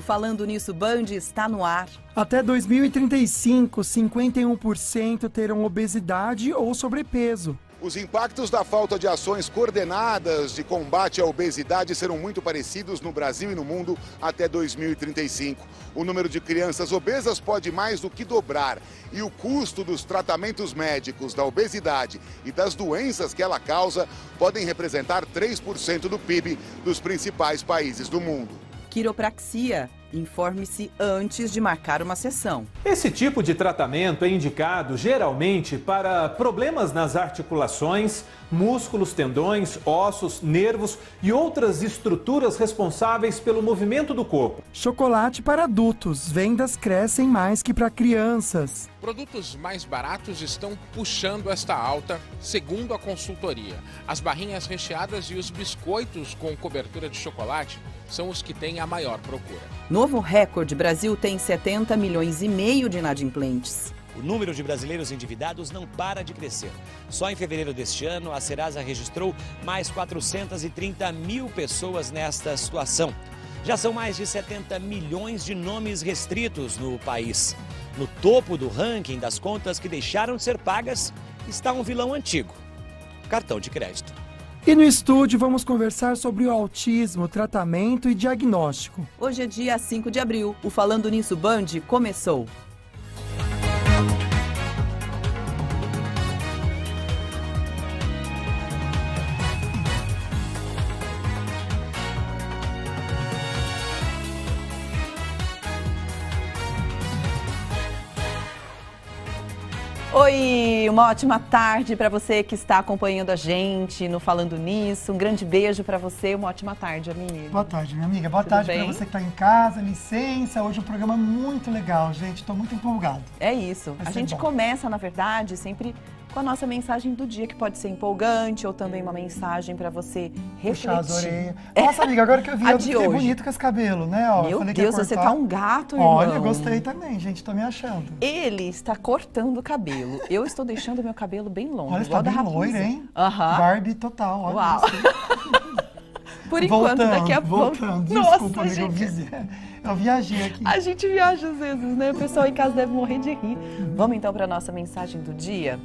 O Falando Nisso Band está no ar. Até 2035, 51% terão obesidade ou sobrepeso. Os impactos da falta de ações coordenadas de combate à obesidade serão muito parecidos no Brasil e no mundo até 2035. O número de crianças obesas pode mais do que dobrar e o custo dos tratamentos médicos da obesidade e das doenças que ela causa podem representar 3% do PIB dos principais países do mundo. Quiropraxia. Informe-se antes de marcar uma sessão. Esse tipo de tratamento é indicado geralmente para problemas nas articulações, músculos, tendões, ossos, nervos e outras estruturas responsáveis pelo movimento do corpo. Chocolate para adultos. Vendas crescem mais que para crianças. Produtos mais baratos estão puxando esta alta, segundo a consultoria. As barrinhas recheadas e os biscoitos com cobertura de chocolate são os que têm a maior procura. Novo recorde, Brasil tem 70 milhões e meio de inadimplentes. O número de brasileiros endividados não para de crescer. Só em fevereiro deste ano, a Serasa registrou mais 430 mil pessoas nesta situação. Já são mais de 70 milhões de nomes restritos no país. No topo do ranking das contas que deixaram de ser pagas está um vilão antigo: cartão de crédito. E no estúdio vamos conversar sobre o autismo, tratamento e diagnóstico. Hoje é dia 5 de abril. O Falando Nisso Band começou. Oi, uma ótima tarde para você que está acompanhando a gente no Falando Nisso. Um grande beijo para você, uma ótima tarde, amiga. Boa tarde, minha amiga. Boa tarde para você que está em casa, licença. Hoje é um programa muito legal, gente. Estou muito empolgado. É isso. A gente começa, na verdade, sempre com a nossa mensagem do dia, que pode ser empolgante ou também uma mensagem para você refletir. Puxar as orelhas. Nossa, amiga, agora que eu vi, eu fiquei bonito com esse cabelo, né? Ó, Meu Deus, você tá um gato, irmão. Olha, gostei também, gente. Tô me achando. Ele está cortando o cabelo. Eu estou deixando meu cabelo bem longo. Olha, está bem loiro, hein? Aham. Barbie total. Olha. Uau. Por enquanto, daqui a pouco. Desculpa, amiga, eu viajei aqui. A gente viaja às vezes, né? O pessoal em casa deve morrer de rir. Vamos então para a nossa mensagem do dia?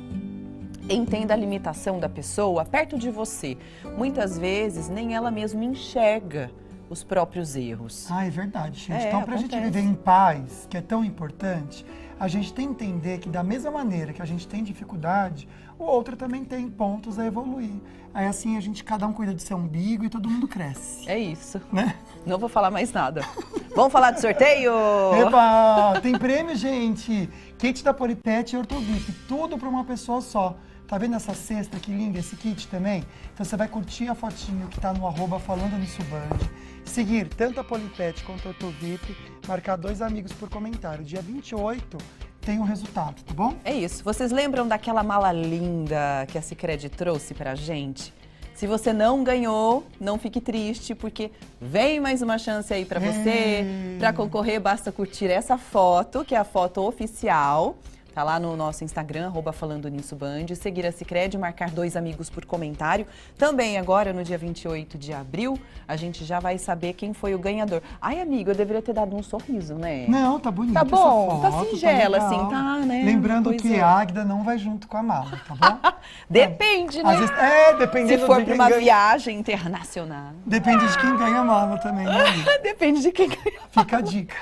Entenda a limitação da pessoa perto de você. Muitas vezes nem ela mesma enxerga os próprios erros. Ah, é verdade, gente. Então, pra gente viver em paz, que é tão importante, a gente tem que entender que da mesma maneira que a gente tem dificuldade, o outro também tem pontos a evoluir. Aí assim, cada um cuida do seu umbigo e todo mundo cresce. É isso. Né? Não vou falar mais nada. Vamos falar de sorteio? Eba! Tem prêmio, gente! Kit da Polipet e Ortovip. Tudo pra uma pessoa só. Tá vendo essa cesta que linda, esse kit também? Então você vai curtir a fotinho que tá no @Falando Nisso Band, seguir tanto a Polipet quanto a Ortovip, marcar 2 amigos por comentário. Dia 28 tem o resultado, tá bom? É isso. Vocês lembram daquela mala linda que a Sicredi trouxe pra gente? Se você não ganhou, não fique triste, porque vem mais uma chance aí pra você. Pra concorrer, basta curtir essa foto, que é a foto oficial. Tá lá no nosso Instagram, @Falando Nisso Band, seguir a Sicredi, marcar 2 amigos por comentário. Também agora, no dia 28 de abril, a gente já vai saber quem foi o ganhador. Ai, amigo, eu deveria ter dado um sorriso, né? Não, tá bonito. Tá bom, essa foto, tá singela, tá assim, tá, né? Lembrando que a Águida não vai junto com a mala, tá bom? Depende, né? Às vezes, dependendo Se for de pra quem uma ganha. viagem internacional. Depende de quem ganha a mala também, né? Depende de quem ganha. Fica a dica.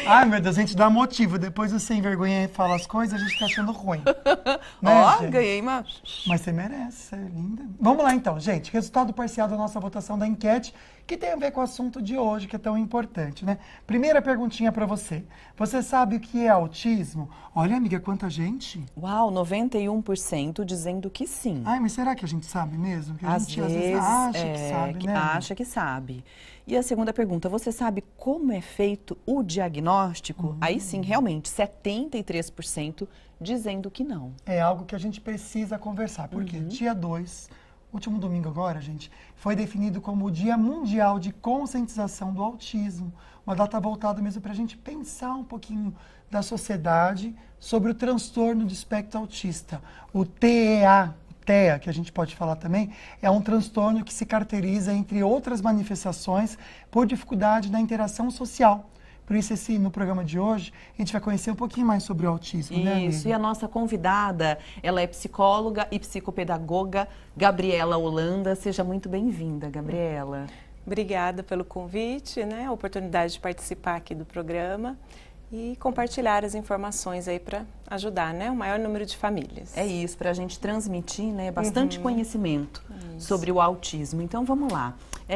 Ai, meu Deus, a gente dá motivo. Depois o sem vergonha fala as coisas, a gente fica achando ruim. Ó, Né, ganhei, mas... Mas você merece, você é linda. Vamos lá então, gente. Resultado parcial da nossa votação da enquete, que tem a ver com o assunto de hoje, que é tão importante, né? Primeira perguntinha pra você. Você sabe o que é autismo? Olha, amiga, quanta gente. Uau, 91% dizendo que sim. Ai, mas será que a gente sabe mesmo? Que a Às gente vezes acha que sabe, né? Acha que sabe. E a segunda pergunta, você sabe como é feito o diagnóstico? Aí sim, realmente, 73% dizendo que não. É algo que a gente precisa conversar, porque dia 2, último domingo agora, gente, foi definido como o Dia Mundial de Conscientização do Autismo. Uma data voltada mesmo para a gente pensar um pouquinho da sociedade sobre o transtorno do espectro autista, o TEA. TEA, que a gente pode falar também, é um transtorno que se caracteriza, entre outras manifestações, por dificuldade na interação social. Por isso, no programa de hoje, a gente vai conhecer um pouquinho mais sobre o autismo, né, amiga? Isso, e a nossa convidada, ela é psicóloga e psicopedagoga, Gabriela Holanda. Seja muito bem-vinda, Gabriela. Obrigada pelo convite, né, a oportunidade de participar aqui do programa e compartilhar as informações aí para ajudar, né, o maior número de famílias. É isso, para a gente transmitir, né, bastante conhecimento sobre o autismo. Então, vamos lá.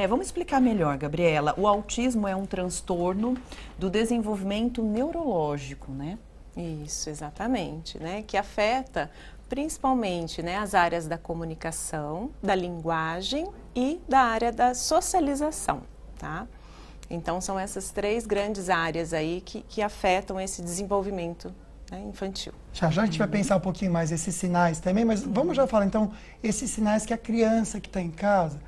Vamos explicar melhor, Gabriela. O autismo é um transtorno do desenvolvimento neurológico, né? Isso, exatamente, né, que afeta principalmente, né, as áreas da comunicação, da linguagem e da área da socialização, tá? Então, são essas 3 grandes áreas aí que afetam esse desenvolvimento, né, infantil. Já a gente vai pensar um pouquinho mais esses sinais também, mas vamos já falar, então, esses sinais que a criança que está em casa,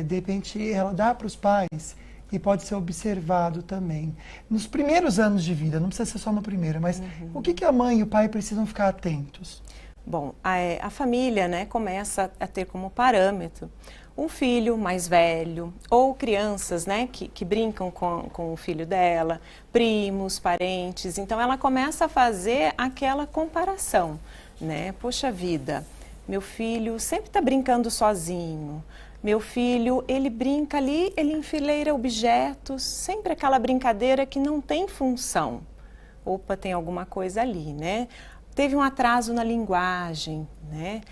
de repente, ela dá para os pais e pode ser observado também. Nos primeiros anos de vida, não precisa ser só no primeiro, mas o que a mãe e o pai precisam ficar atentos? Bom, a família, né, começa a ter como parâmetro um filho mais velho ou crianças, né, que brincam com o filho dela, primos, parentes. Então, ela começa a fazer aquela comparação, né? Poxa vida, meu filho sempre está brincando sozinho. Meu filho, ele brinca ali, ele enfileira objetos, sempre aquela brincadeira que não tem função. Opa, tem alguma coisa ali, né? Teve um atraso na linguagem, né?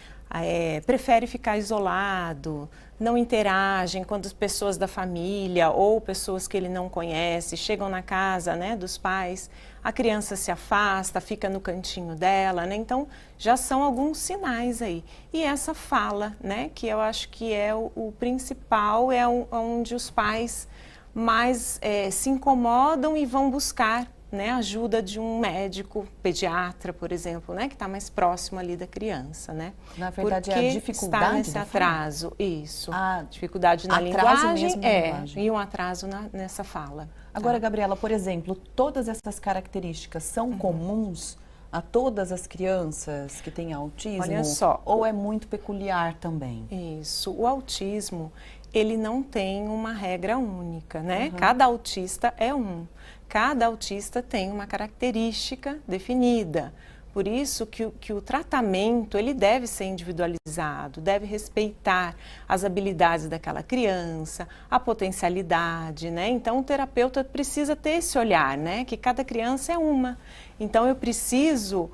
Prefere ficar isolado, não interagem quando as pessoas da família ou pessoas que ele não conhece chegam na casa, né, dos pais, a criança se afasta, fica no cantinho dela, né? Então, já são alguns sinais aí. E essa fala, né, que eu acho que é o principal, é onde os pais mais se incomodam e vão buscar, né, ajuda de um médico pediatra, por exemplo, né, que está mais próximo ali da criança, né? Na verdade, porque é a dificuldade está nesse da atraso, fala? isso. Atraso Dificuldade na linguagem, mesmo na linguagem. E um atraso nessa fala. Agora, Gabriela, por exemplo, todas essas características são comuns a todas as crianças que têm autismo? Olha só. Ou é muito peculiar também? Isso. O autismo, ele não tem uma regra única, né? Cada autista é um. Cada autista tem uma característica definida. Por isso que o tratamento, ele deve ser individualizado, deve respeitar as habilidades daquela criança, a potencialidade, né? Então, o terapeuta precisa ter esse olhar, né? Que cada criança é uma. Então, eu preciso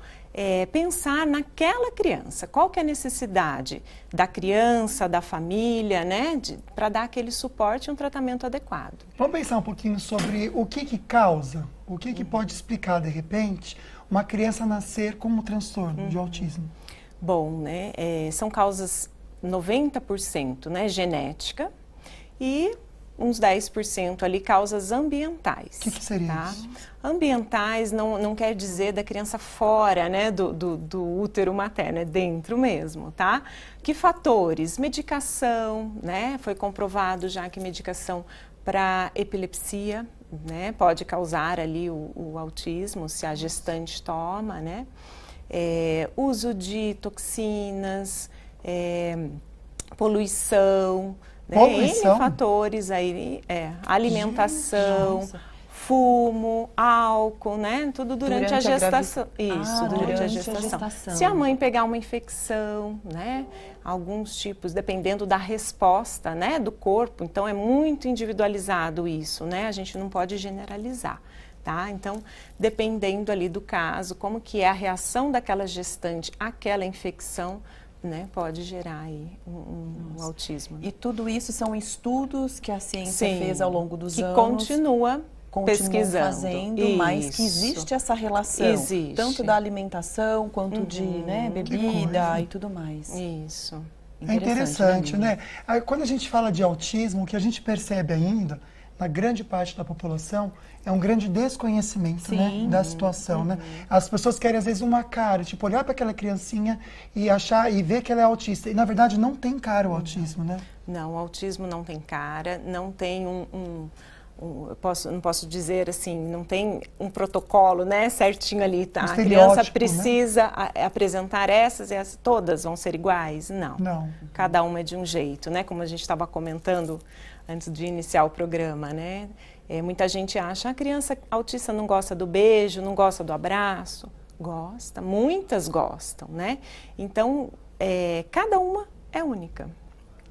pensar naquela criança. Qual que é a necessidade da criança, da família, né? Para dar aquele suporte e um tratamento adequado. Vamos pensar um pouquinho sobre o que causa, o que pode explicar, de repente, uma criança nascer com um transtorno de autismo. Bom, né, são causas 90%, né, genética e uns 10% ali causas ambientais. O que seria tá? isso? Ambientais não quer dizer da criança fora, né, do útero materno, é dentro mesmo, tá? Que fatores? Medicação, né? Foi comprovado já que medicação para epilepsia, né, pode causar ali o autismo, se a gestante toma, né? Uso de toxinas, poluição, né? Poluição? N fatores aí, alimentação, Gente, fumo, álcool, né? Tudo durante a gestação. Isso, durante a gestação. Se a mãe pegar uma infecção, né? Alguns tipos, dependendo da resposta, né? Do corpo, então é muito individualizado isso, né? A gente não pode generalizar. Tá? Então, dependendo ali do caso, como que é a reação daquela gestante àquela infecção, né, pode gerar aí um autismo. E tudo isso são estudos que a ciência fez ao longo dos anos. Continua pesquisando. Fazendo, mas que existe essa relação. Existe. Tanto da alimentação, quanto de bebida e tudo mais. Isso. É interessante, né? Aí, quando a gente fala de autismo, o que a gente percebe ainda, na grande parte da população, é um grande desconhecimento, né, da situação, né? As pessoas querem, às vezes, uma cara, tipo, olhar para aquela criancinha e achar, e ver que ela é autista. E, na verdade, não tem cara o autismo, né? Não, o autismo não tem cara, não tem não posso dizer assim, não tem um protocolo, né, certinho ali, tá? A criança estereótipo, precisa apresentar essas e essas, todas vão ser iguais? Não. Não. Cada uma é de um jeito, né? Como a gente estava comentando antes de iniciar o programa, né? Muita gente acha, a criança autista não gosta do beijo, não gosta do abraço. Gosta, muitas gostam, né? Então, cada uma é única.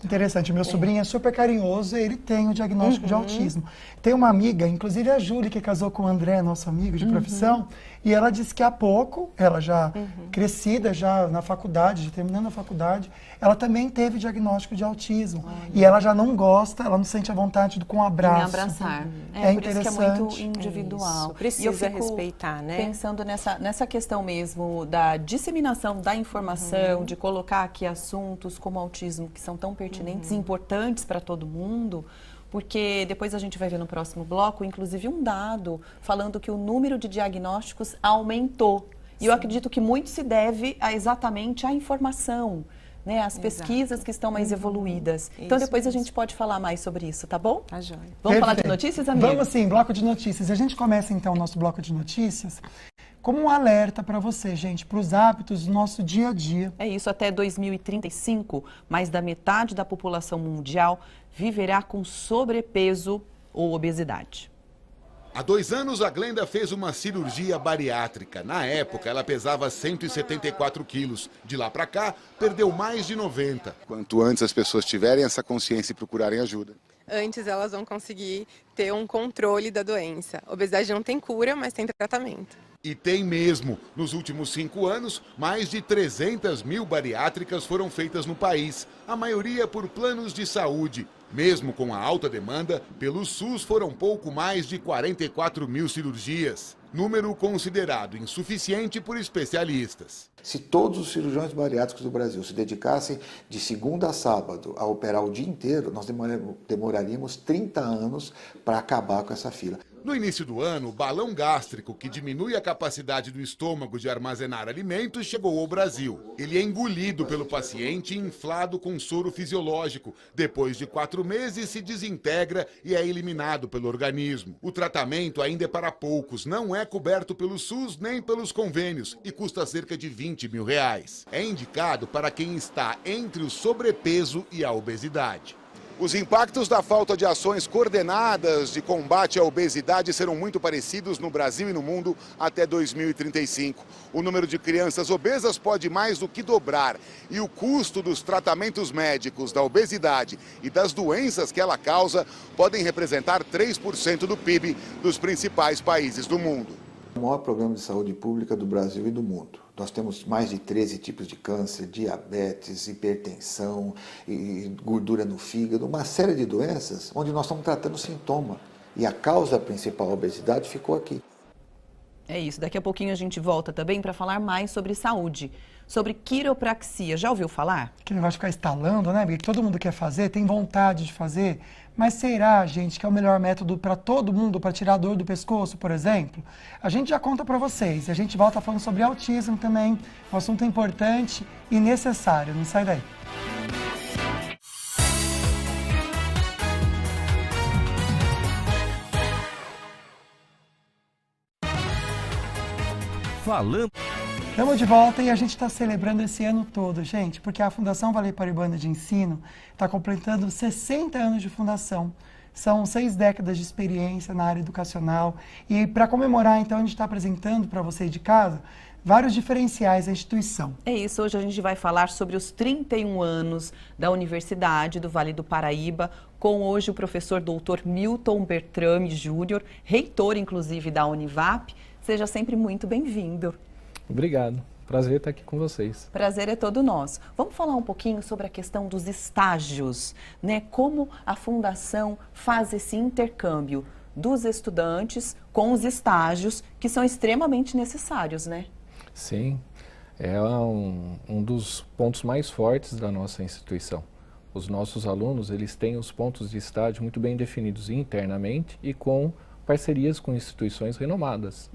Interessante, meu sobrinho é super carinhoso, ele tem o diagnóstico de autismo. Tem uma amiga, inclusive a Júlia, que casou com o André, nosso amigo de profissão, e ela disse que há pouco, ela já crescida, já na faculdade, já terminando a faculdade, ela também teve diagnóstico de autismo. E ela já não gosta, ela não sente a vontade com abraço. Me abraçar. É por isso que é muito interessante. individual. Isso, precisa e eu fico respeitar, né? pensando nessa questão mesmo da disseminação da informação, de colocar aqui assuntos como autismo, que são tão pertinentes e importantes para todo mundo, porque depois a gente vai ver no próximo bloco, inclusive um dado falando que o número de diagnósticos aumentou. E eu acredito que muito se deve exatamente à informação, né, as pesquisas que estão mais evoluídas. Então depois a gente pode falar mais sobre isso, tá bom? Tá joia. Vamos falar de Perfeito. notícias, amiga? Vamos sim, bloco de notícias. A gente começa então o nosso bloco de notícias como um alerta para você, gente, para os hábitos do nosso dia a dia. É isso, até 2035, mais da metade da população mundial viverá com sobrepeso ou obesidade. Há 2 anos, a Glenda fez uma cirurgia bariátrica. Na época, ela pesava 174 quilos. De lá para cá, perdeu mais de 90. Quanto antes as pessoas tiverem essa consciência e procurarem ajuda. Antes elas vão conseguir ter um controle da doença. A obesidade não tem cura, mas tem tratamento. E tem mesmo. Nos últimos 5 anos, mais de 300 mil bariátricas foram feitas no país. A maioria por planos de saúde. Mesmo com a alta demanda, pelo SUS foram pouco mais de 44 mil cirurgias. Número considerado insuficiente por especialistas. Se todos os cirurgiões bariátricos do Brasil se dedicassem de segunda a sábado a operar o dia inteiro, nós demoraríamos 30 anos para acabar com essa fila. No início do ano, o balão gástrico, que diminui a capacidade do estômago de armazenar alimentos, chegou ao Brasil. Ele é engolido pelo paciente inflado com soro fisiológico. Depois de 4 meses, se desintegra e é eliminado pelo organismo. O tratamento ainda é para poucos, não é coberto pelo SUS nem pelos convênios e custa cerca de R$20 mil. É indicado para quem está entre o sobrepeso e a obesidade. Os impactos da falta de ações coordenadas de combate à obesidade serão muito parecidos no Brasil e no mundo até 2035. O número de crianças obesas pode mais do que dobrar e o custo dos tratamentos médicos da obesidade e das doenças que ela causa podem representar 3% do PIB dos principais países do mundo. O maior programa de saúde pública do Brasil e do mundo. Nós temos mais de 13 tipos de câncer, diabetes, hipertensão, e gordura no fígado, uma série de doenças onde nós estamos tratando sintoma. E a causa principal, a obesidade, ficou aqui. É isso, daqui a pouquinho a gente volta também para falar mais sobre saúde, sobre quiropraxia. Já ouviu falar? Que negócio de ficar estalando, né? Porque todo mundo quer fazer, tem vontade de fazer. Mas será, gente, que é o melhor método para todo mundo, para tirar a dor do pescoço, por exemplo? A gente já conta para vocês. E a gente volta falando sobre autismo também. Um assunto importante e necessário. Não sai daí. Falando. Estamos de volta e a gente está celebrando esse ano todo, gente, porque a Fundação Vale Paraibana de Ensino está completando 60 anos de fundação. São 6 décadas de experiência na área educacional. E para comemorar, então, a gente está apresentando para você de casa vários diferenciais da instituição. É isso, hoje a gente vai falar sobre os 31 anos da Universidade do Vale do Paraíba, com hoje o professor doutor Milton Bertrame Júnior, reitor, inclusive, da Univap. Seja sempre muito bem-vindo. Obrigado. Prazer estar aqui com vocês. Prazer é todo nosso. Vamos falar um pouquinho sobre a questão dos estágios, né? Como a Fundação faz esse intercâmbio dos estudantes com os estágios, que são extremamente necessários, né? Sim, é um dos pontos mais fortes da nossa instituição. Os nossos alunos, eles têm os pontos de estágio muito bem definidos internamente e com parcerias com instituições renomadas,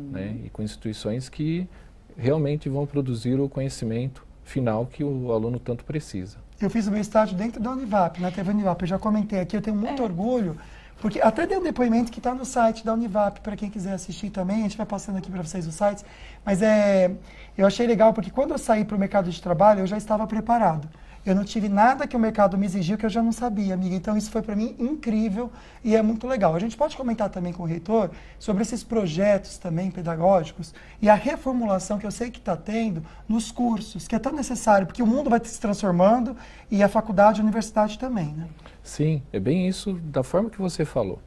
né? E com instituições que realmente vão produzir o conhecimento final que o aluno tanto precisa. Eu fiz o meu estágio dentro da Univap, na TV Univap. Eu já comentei aqui, eu tenho muito orgulho, Porque até dei um depoimento que está no site da Univap, para quem quiser assistir também, a gente vai passando aqui para vocês os sites, mas eu achei legal porque quando eu saí para o mercado de trabalho, eu já estava preparado. Eu não tive nada que o mercado me exigiu que eu já não sabia, amiga. Então, isso foi para mim incrível e é muito legal. A gente pode comentar também com o reitor sobre esses projetos também pedagógicos e a reformulação que eu sei que está tendo nos cursos, que é tão necessário, porque o mundo vai se transformando e a faculdade e a universidade também, né? Sim, é bem isso da forma que você falou.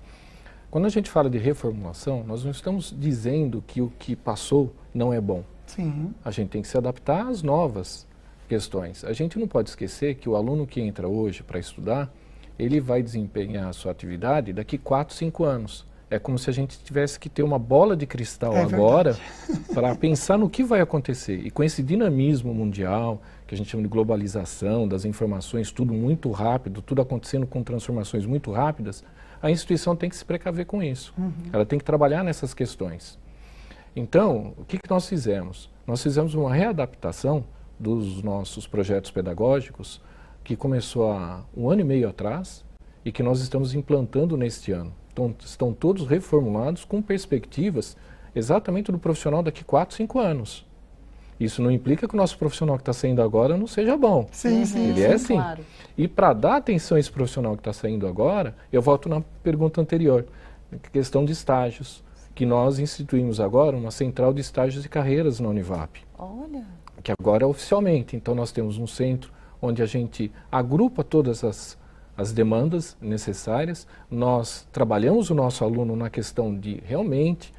Quando a gente fala de reformulação, nós não estamos dizendo que o que passou não é bom. Sim. A gente tem que se adaptar às novas questões. A gente não pode esquecer que o aluno que entra hoje para estudar, ele vai desempenhar a sua atividade daqui 4, 5 anos. É como se a gente tivesse que ter uma bola de cristal agora para pensar no que vai acontecer. E com esse dinamismo mundial, que a gente chama de globalização, das informações, tudo muito rápido, tudo acontecendo com transformações muito rápidas, a instituição tem que se precaver com isso. Ela tem que trabalhar nessas questões. Então, o que nós fizemos? Nós fizemos uma readaptação dos nossos projetos pedagógicos, que começou há 1 ano e meio atrás e que nós estamos implantando neste ano. Então, estão todos reformulados com perspectivas exatamente do profissional daqui 4, 5 anos. Isso não implica que o nosso profissional que está saindo agora não seja bom. Sim, sim. Ele é sim. Claro. E para dar atenção a esse profissional que está saindo agora, eu volto na pergunta anterior, questão de estágios, que nós instituímos agora uma central de estágios e carreiras na Univap. Olha... que agora é oficialmente. Então, nós temos um centro onde a gente agrupa todas as demandas necessárias, nós trabalhamos o nosso aluno na questão de realmente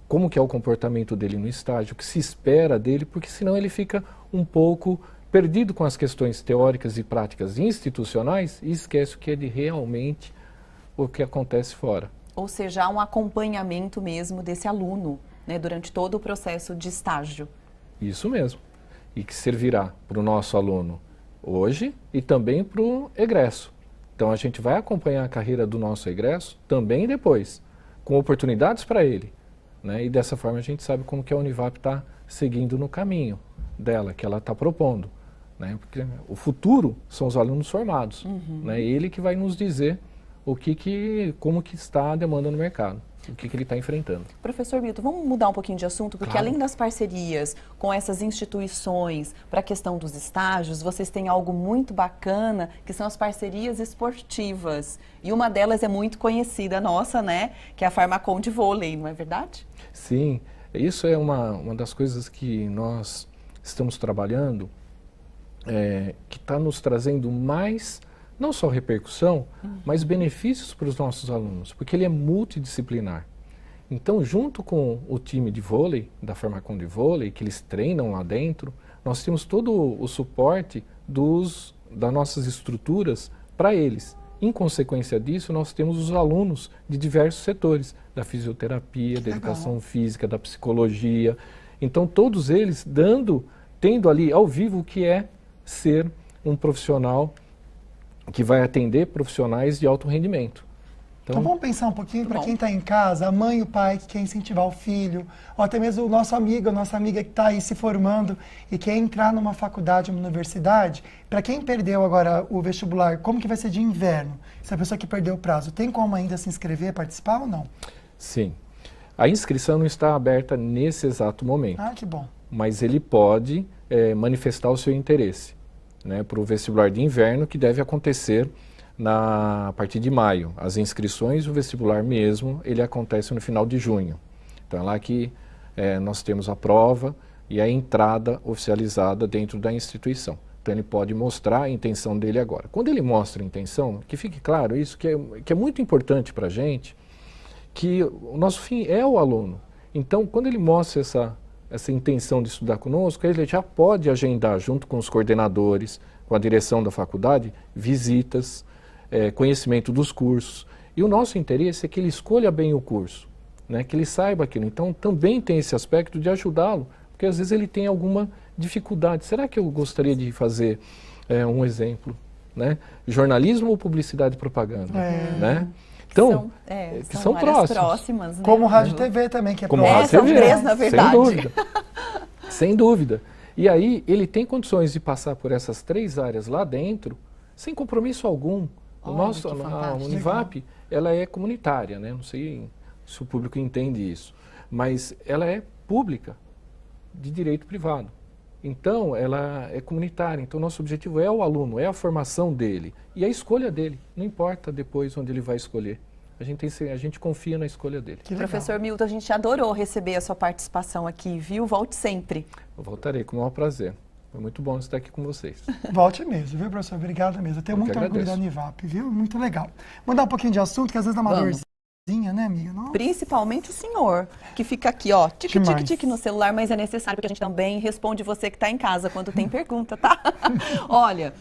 como que é o comportamento dele no estágio, o que se espera dele, porque senão ele fica um pouco perdido com as questões teóricas e práticas institucionais e esquece o que é de realmente o que acontece fora. Ou seja, há um acompanhamento mesmo desse aluno, né, durante todo o processo de estágio. Isso mesmo. E que servirá para o nosso aluno hoje e também para o egresso. Então, a gente vai acompanhar a carreira do nosso egresso também depois, com oportunidades para ele, né? E dessa forma a gente sabe como que a Univap está seguindo no caminho dela, que ela está propondo, né? Porque o futuro são os alunos formados, né? Ele que vai nos dizer como que está a demanda no mercado. O que ele está enfrentando. Professor Milton, vamos mudar um pouquinho de assunto, porque claro, além das parcerias com essas instituições para a questão dos estágios, vocês têm algo muito bacana, que são as parcerias esportivas. E uma delas é muito conhecida nossa, né? Que é a Farmacon de vôlei, não é verdade? Sim, isso é uma das coisas que nós estamos trabalhando, que está nos trazendo mais... não só repercussão, mas benefícios para os nossos alunos, porque ele é multidisciplinar. Então, junto com o time de vôlei, da Farmacon de vôlei, que eles treinam lá dentro, nós temos todo o suporte das nossas estruturas para eles. Em consequência disso, nós temos os alunos de diversos setores, da fisioterapia, da educação física, da psicologia. Então, todos eles tendo ali ao vivo o que é ser um profissional que vai atender profissionais de alto rendimento. Então vamos pensar um pouquinho para quem está em casa, a mãe e o pai que quer incentivar o filho, ou até mesmo o nosso amigo, a nossa amiga que está aí se formando e quer entrar numa faculdade, uma universidade. Para quem perdeu agora o vestibular, como que vai ser de inverno? Se a pessoa que perdeu o prazo, tem como ainda se inscrever, participar ou não? Sim. A inscrição não está aberta nesse exato momento. Ah, que bom. Mas ele pode manifestar o seu interesse, né, para o vestibular de inverno, que deve acontecer a partir de maio. As inscrições, o vestibular mesmo, ele acontece no final de junho. Então é lá que nós temos a prova e a entrada oficializada dentro da instituição. Então ele pode mostrar a intenção dele agora. Quando ele mostra a intenção, que fique claro isso, que é muito importante para a gente, que o nosso fim é o aluno. Então, quando ele mostra essa intenção de estudar conosco, ele já pode agendar, junto com os coordenadores, com a direção da faculdade, visitas, conhecimento dos cursos. E o nosso interesse é que ele escolha bem o curso, né, que ele saiba aquilo. Então, também tem esse aspecto de ajudá-lo, porque às vezes ele tem alguma dificuldade. Será que eu gostaria de fazer um exemplo, né? Jornalismo ou publicidade e propaganda, né? Então, que são próximas, né? Como rádio e TV também, que é como rádio são TV, três, na verdade. Sem dúvida. Sem dúvida. E aí, ele tem condições de passar por essas 3 áreas lá dentro, sem compromisso algum, A Univap, ela é comunitária, né? Não sei se o público entende isso, mas ela é pública, de direito privado. Então, ela é comunitária. Então, nosso objetivo é o aluno, é a formação dele e a escolha dele. Não importa depois onde ele vai escolher. A gente confia na escolha dele. Professor Milton, a gente adorou receber a sua participação aqui, viu? Volte sempre. Eu voltarei com o maior prazer. Foi muito bom estar aqui com vocês. Volte mesmo, viu, professor? Obrigado mesmo. Eu tenho muito orgulho da Univap, viu? Muito legal. Mudar um pouquinho de assunto, que às vezes dá uma dorzinha, né, amiga? Nossa. Principalmente o senhor, que fica aqui, ó, tique no celular, mas é necessário porque a gente também responde você que está em casa quando tem pergunta, tá? Olha,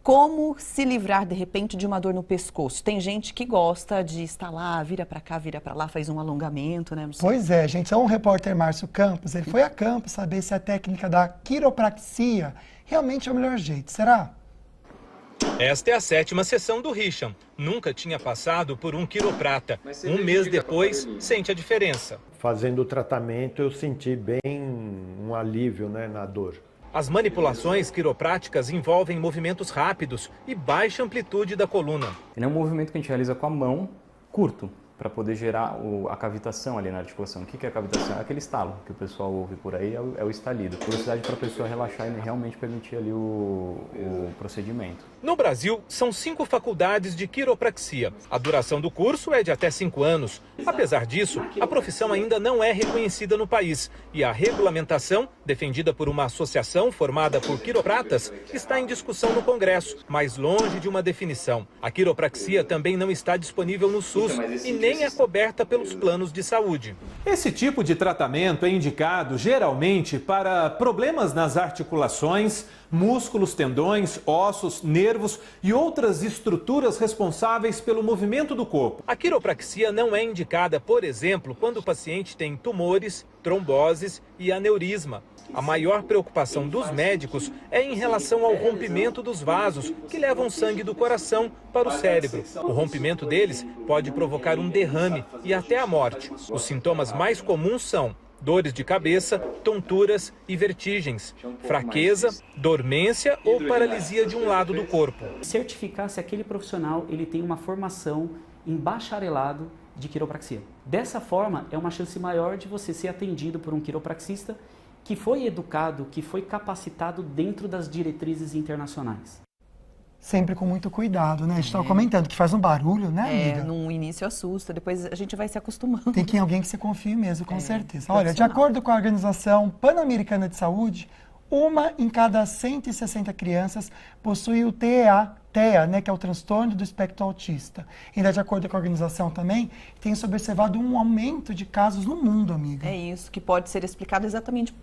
como se livrar, de repente, de uma dor no pescoço? Tem gente que gosta de estar lá, vira para cá, vira para lá, faz um alongamento, né? Pois é, gente. O repórter Márcio Campos, ele foi a campo saber se a técnica da quiropraxia realmente é o melhor jeito. Será? Esta é a 7ª sessão do Richam. Nunca tinha passado por um quiroprata. Um mês depois, sente a diferença. Fazendo o tratamento, eu senti bem um alívio, né, na dor. As manipulações quiropráticas envolvem movimentos rápidos e baixa amplitude da coluna. É um movimento que a gente realiza com a mão, curto, para poder gerar a cavitação ali na articulação. O que é a cavitação? É aquele estalo que o pessoal ouve por aí, é o estalido. Velocidade para a pessoa relaxar e realmente permitir ali o procedimento. No Brasil, são 5 faculdades de quiropraxia. A duração do curso é de até 5 anos. Apesar disso, a profissão ainda não é reconhecida no país. E a regulamentação, defendida por uma associação formada por quiropratas, está em discussão no Congresso, mas longe de uma definição. A quiropraxia também não está disponível no SUS e nem é coberta pelos planos de saúde. Esse tipo de tratamento é indicado geralmente para problemas nas articulações, músculos, tendões, ossos, nervos e outras estruturas responsáveis pelo movimento do corpo. A quiropraxia não é indicada, por exemplo, quando o paciente tem tumores, tromboses e aneurisma. A maior preocupação dos médicos é em relação ao rompimento dos vasos que levam sangue do coração para o cérebro. O rompimento deles pode provocar um derrame e até a morte. Os sintomas mais comuns são dores de cabeça, tonturas e vertigens, fraqueza, dormência ou paralisia de um lado do corpo. Certificar se aquele profissional ele tem uma formação em bacharelado de quiropraxia. Dessa forma, é uma chance maior de você ser atendido por um quiropraxista que foi educado, que foi capacitado dentro das diretrizes internacionais. Sempre com muito cuidado, né? A gente estava comentando que faz um barulho, né, amiga? No início assusta, depois a gente vai se acostumando. Tem que ir alguém que você confie mesmo, com certeza. Olha, de acordo com a Organização Pan-Americana de Saúde, 1 em cada 160 crianças possui o TEA, né, que é o transtorno do espectro autista. Ainda de acordo com a organização também, tem-se observado um aumento de casos no mundo, amiga. É isso, que pode ser explicado exatamente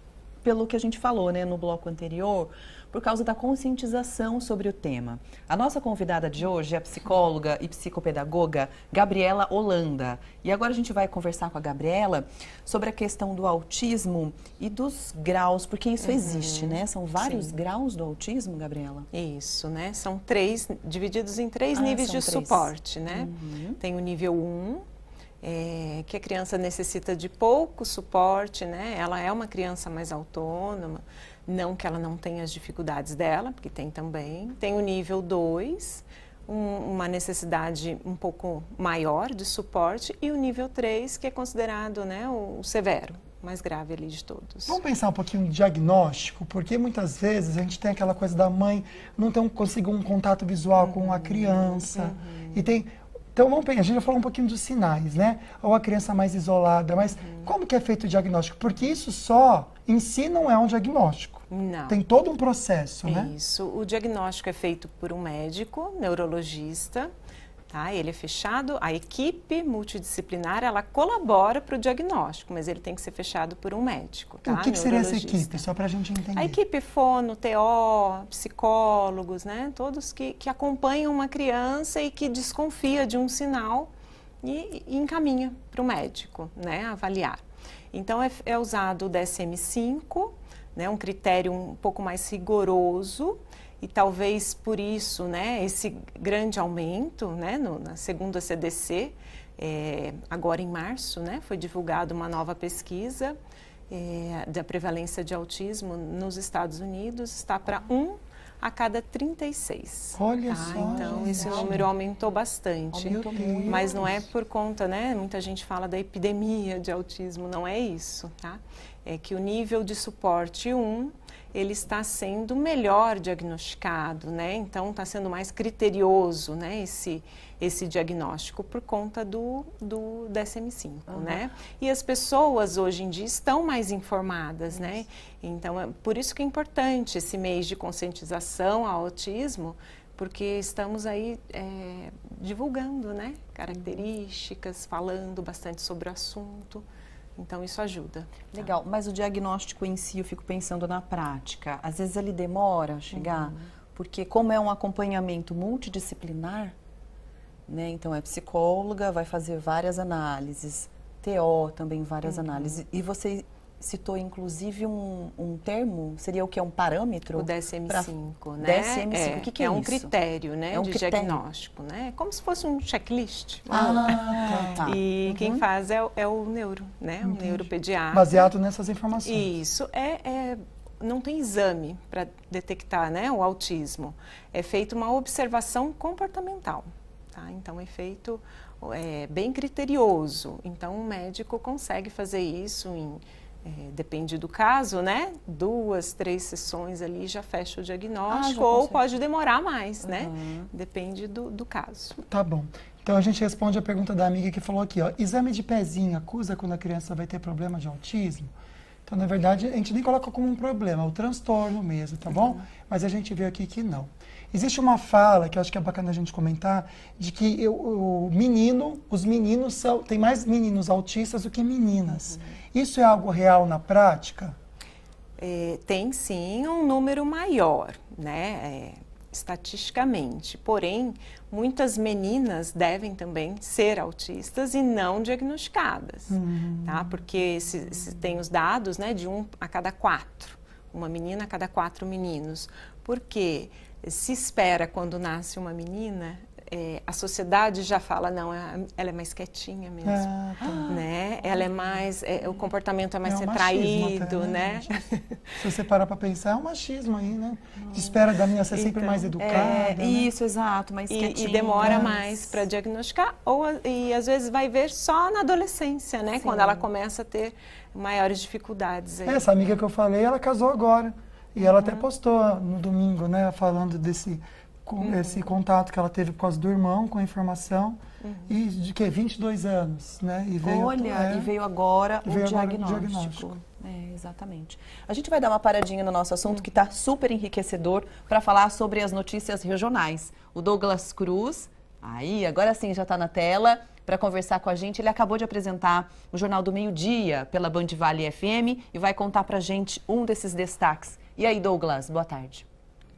pelo que a gente falou, né, no bloco anterior, por causa da conscientização sobre o tema. A nossa convidada de hoje é a psicóloga e psicopedagoga Gabriela Holanda. E agora a gente vai conversar com a Gabriela sobre a questão do autismo e dos graus, porque isso existe, né? São vários graus do autismo, Gabriela? Isso, né? São 3, divididos em 3 níveis de suporte, né? Tem o nível 1, que a criança necessita de pouco suporte, né? Ela é uma criança mais autônoma, não que ela não tenha as dificuldades dela, porque tem também. Tem o nível 2, uma necessidade um pouco maior de suporte, e o nível 3, que é considerado, né, o severo, mais grave ali de todos. Vamos pensar um pouquinho no diagnóstico, porque muitas vezes a gente tem aquela coisa da mãe não conseguir um contato visual com a criança, e tem... Então, vamos pensar, a gente já falou um pouquinho dos sinais, né? Ou a criança mais isolada, mas como que é feito o diagnóstico? Porque isso só em si não é um diagnóstico. Não. Tem todo um processo, né? Isso. O diagnóstico é feito por um médico, neurologista, tá? Ele é fechado, a equipe multidisciplinar, ela colabora para o diagnóstico, mas ele tem que ser fechado por um médico, tá? O que seria essa equipe, só para a gente entender? A equipe fono, TO, psicólogos, né? Todos que acompanham uma criança e que desconfia de um sinal e encaminha para o médico, né? Avaliar. Então, é usado o DSM-5, né? Um critério um pouco mais rigoroso, e talvez por isso, né, esse grande aumento, né, na segunda CDC, agora em março, né, foi divulgada uma nova pesquisa da prevalência de autismo nos Estados Unidos, está para 1 a cada 36. Olha tá? só, Então, gente. esse número aumentou bastante. Aumentou muito. Mas não é por conta, né? Muita gente fala da epidemia de autismo, não é isso, tá? É que o nível de suporte 1, ele está sendo melhor diagnosticado, né? Então, está sendo mais criterioso, né? Esse diagnóstico por conta do DSM-5, né? E as pessoas hoje em dia estão mais informadas, né? Então, é por isso que é importante esse mês de conscientização ao autismo, porque estamos aí divulgando, né? Características, falando bastante sobre o assunto. Então, isso ajuda. Legal, mas o diagnóstico em si, eu fico pensando na prática. Às vezes ele demora a chegar, porque como é um acompanhamento multidisciplinar, né? Então, é psicóloga, vai fazer várias análises, TO também várias análises. E você citou, inclusive, um termo, seria o que? Um parâmetro? O DSM-5, né? DSM-5, o que é um isso? critério, né? É um de critério. diagnóstico, né? Como se fosse um checklist. Tá. E quem faz é o neuro, né? O neuropediatra. Baseado nessas informações. Isso. Não tem exame para detectar, né, o autismo. É feita uma observação comportamental. Tá? Então, é feito bem criterioso. Então, o médico consegue fazer isso depende do caso, né? 2, 3 sessões ali já fecha o diagnóstico, ou pode demorar mais, né? Depende do caso. Tá bom. Então a gente responde a pergunta da amiga que falou aqui, ó. Exame de pezinho acusa quando a criança vai ter problema de autismo? Então, na verdade, a gente nem coloca como um problema, é o transtorno mesmo, tá bom? Mas a gente vê aqui que não. Existe uma fala, que eu acho que é bacana a gente comentar, de que os meninos tem mais meninos autistas do que meninas. Isso é algo real na prática? Tem sim um número maior, né? Estatisticamente. Porém, muitas meninas devem também ser autistas e não diagnosticadas, tá? Porque se tem os dados, né, de 1 a cada 4, uma menina a cada 4 meninos. Porque se espera quando nasce uma menina, a sociedade já fala, não, ela é mais quietinha mesmo, né? Ela é mais, o comportamento é mais retraído, até, né? Se você parar para pensar, é um machismo aí, né? Espera da menina ser sempre mais educada, né? Isso, exato, mais quietinha. E demora mais para diagnosticar, e às vezes vai ver só na adolescência, né? Sim. Quando ela começa a ter maiores dificuldades. Aí. Essa amiga que eu falei, ela casou agora, e ela até postou no domingo, né? Falando esse contato que ela teve por causa do irmão, com a informação, e de que 22 anos, né? E veio, e veio agora o diagnóstico. Exatamente. A gente vai dar uma paradinha no nosso assunto que está super enriquecedor para falar sobre as notícias regionais. O Douglas Cruz, agora sim já está na tela para conversar com a gente. Ele acabou de apresentar o Jornal do Meio-Dia pela Band Vale FM e vai contar para a gente um desses destaques. E aí, Douglas, boa tarde.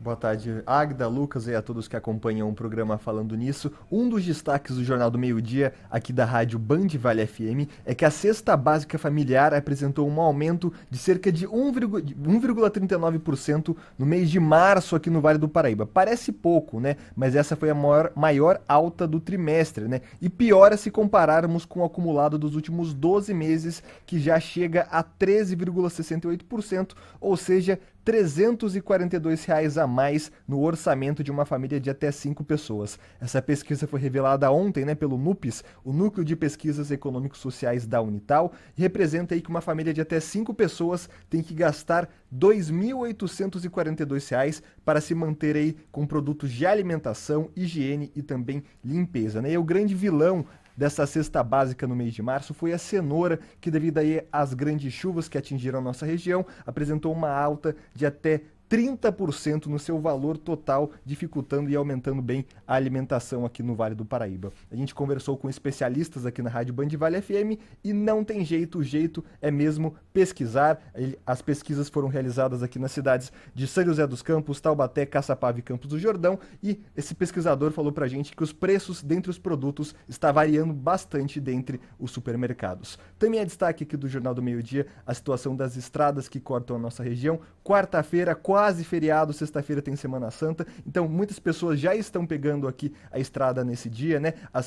Boa tarde, Agda, Lucas e a todos que acompanham o programa Falando Nisso. Um dos destaques do Jornal do Meio-Dia, aqui da rádio Band Vale FM, é que a cesta básica familiar apresentou um aumento de cerca de 1,39% no mês de março aqui no Vale do Paraíba. Parece pouco, né? Mas essa foi a maior alta do trimestre, né? E piora se compararmos com o acumulado dos últimos 12 meses, que já chega a 13,68%, ou seja, R$ 342 a mais no orçamento de uma família de até 5 pessoas. Essa pesquisa foi revelada ontem, né, pelo NUPES, o Núcleo de Pesquisas Econômicos Sociais da Unital, e representa aí que uma família de até 5 pessoas tem que gastar R$ 2.842 para se manter aí com produtos de alimentação, higiene e também limpeza, né? E o grande vilão dessa cesta básica no mês de março foi a cenoura, que devido aí às grandes chuvas que atingiram a nossa região, apresentou uma alta de até 30% no seu valor total, dificultando e aumentando bem a alimentação aqui no Vale do Paraíba. A gente conversou com especialistas aqui na Rádio Band Vale FM e não tem jeito, o jeito é mesmo pesquisar. As pesquisas foram realizadas aqui nas cidades de São José dos Campos, Taubaté, Caçapava e Campos do Jordão, e esse pesquisador falou pra gente que os preços dentre os produtos está variando bastante dentre os supermercados. Também é destaque aqui do Jornal do Meio-Dia a situação das estradas que cortam a nossa região. Quarta-feira, 4 quase feriado, sexta-feira tem Semana Santa, então muitas pessoas já estão pegando aqui a estrada nesse dia, né? A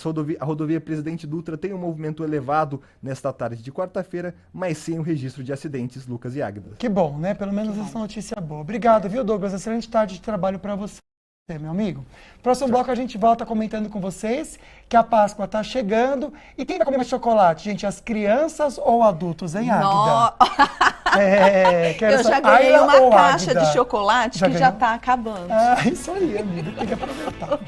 rodovia Presidente Dutra tem um movimento elevado nesta tarde de quarta-feira, mas sem o registro de acidentes, Lucas e Águida. Que bom, né? Pelo menos essa notícia boa. Obrigado, viu, Douglas? Excelente tarde de trabalho para você, meu amigo. Próximo bloco a gente volta comentando com vocês que a Páscoa tá chegando. E quem vai comer mais chocolate, gente? As crianças ou adultos, hein, Águida? Eu já ganhei uma caixa de chocolate que já tá acabando. Ah, isso aí, amiga. Tem que aproveitar.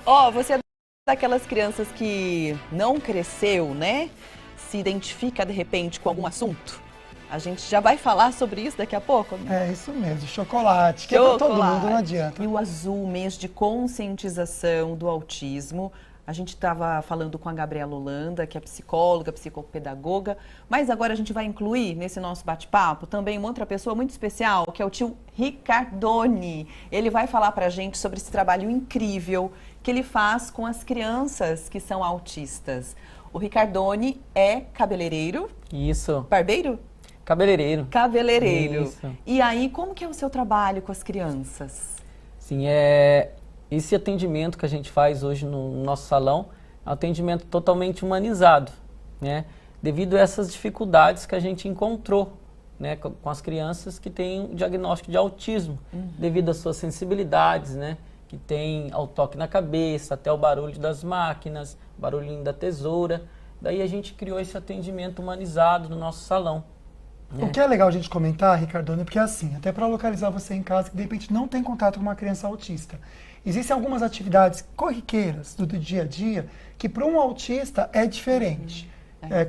Ó, você é daquelas crianças que não cresceu, né? Se identifica, de repente, com algum assunto? A gente já vai falar sobre isso daqui a pouco, né? É isso mesmo, chocolate, que é pra todo mundo, não adianta. E o Azul, mês de conscientização do autismo. A gente estava falando com a Gabriela Holanda, que é psicóloga, psicopedagoga, mas agora a gente vai incluir nesse nosso bate-papo também uma outra pessoa muito especial, que é o tio Ricardoni. Ele vai falar pra gente sobre esse trabalho incrível que ele faz com as crianças que são autistas. O Ricardoni é cabeleireiro? Isso. Barbeiro? Cabeleireiro. Cabeleireiro. Isso. E aí, como que é o seu trabalho com as crianças? Sim, esse atendimento que a gente faz hoje no nosso salão é um atendimento totalmente humanizado, né? Devido a essas dificuldades que a gente encontrou, né, com as crianças que têm o diagnóstico de autismo, devido às suas sensibilidades, né? Que tem ao toque na cabeça, até o barulho das máquinas, barulhinho da tesoura. Daí a gente criou esse atendimento humanizado no nosso salão. O que é legal a gente comentar, Ricardoni, porque assim, até para localizar você em casa que de repente não tem contato com uma criança autista, existem algumas atividades corriqueiras do dia a dia que para um autista é diferente.